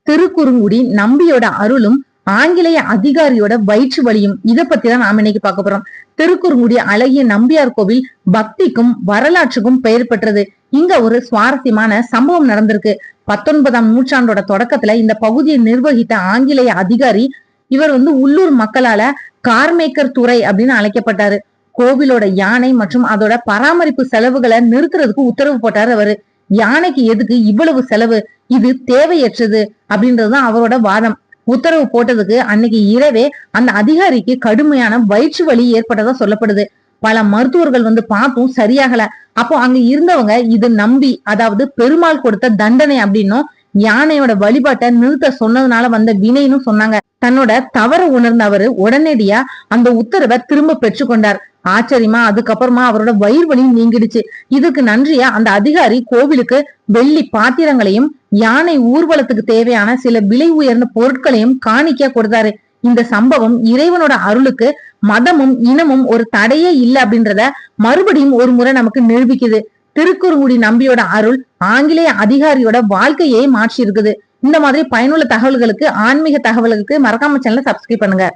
திருக்குறுங்குடி நம்பியோட அருளும் ஆங்கிலேய அதிகாரியோட வயிற்று வலியும் இத பத்தி தான் நாம இன்னைக்கு பார்க்க போறோம். திருக்குறுங்குடி அழகிய நம்பியார் கோவில் பக்திக்கும் வரலாற்றுக்கும் பெயர் பெற்றது. இங்க ஒரு சுவாரஸ்யமான சம்பவம் நடந்திருக்கு. 19ஆம் நூற்றாண்டோட தொடக்கத்துல இந்த பகுதியை நிர்வகித்த ஆங்கிலேய அதிகாரி இவர் உள்ளூர் மக்களால கார்மேக்கர் துறை அப்படின்னு அழைக்கப்பட்டாரு. கோவிலோட யானை மற்றும் அதோட பராமரிப்பு செலவுகளை நிறுத்துறதுக்கு உத்தரவு போட்டாரு அவரு. யானைக்கு எதுக்கு இவ்வளவு செலவு, இது தேவையற்றது அப்படின்றதுதான் அவரோட வாதம். உத்தரவு போட்டதுக்கு அன்னைக்கு இரவே அந்த அதிகாரிக்கு கடுமையான வயிற்று வலி ஏற்பட்டதா சொல்லப்படுது. பல மருத்துவர்கள் பார்த்தும் சரியாகல. அப்போ அங்க இருந்தவங்க இது நம்பி, அதாவது பெருமாள் கொடுத்த தண்டனை அப்படின்னும் யானையோட வழிபாட்டை நிறுத்த சொன்னதுனால வந்த வினைன்னு சொன்னாங்க. தன்னோட தவற உணர்ந்த அவரு உடனடியா அந்த உத்தரவை திரும்ப பெற்றுக்கொண்டார். ஆச்சரியமா அதுக்கப்புறமா அவரோட வயிறு வலி நீங்கிடுச்சு. இதுக்கு நன்றியா அந்த அதிகாரி கோவிலுக்கு வெள்ளி பாத்திரங்களையும் யானை ஊர்வலத்துக்கு தேவையான சில விலை உயர்ந்த பொருட்களையும் காணிக்கையா கொடுத்தாரு. இந்த சம்பவம் இறைவனோட அருளுக்கு மதமும் இனமும் ஒரு தடையே இல்லை அப்படின்றத மறுபடியும் ஒரு முறை நமக்கு நிரூபிக்குது. திருக்குறுங்குடி நம்பியோட அருள் ஆங்கிலேய அதிகாரியோட வாழ்க்கையே மாற்றி இருக்குது. இந்த மாதிரி பயனுள்ள தகவல்களுக்கு, ஆன்மீக தகவல்களுக்கு மறக்காம சேனலை சப்ஸ்கிரைப் பண்ணுங்க.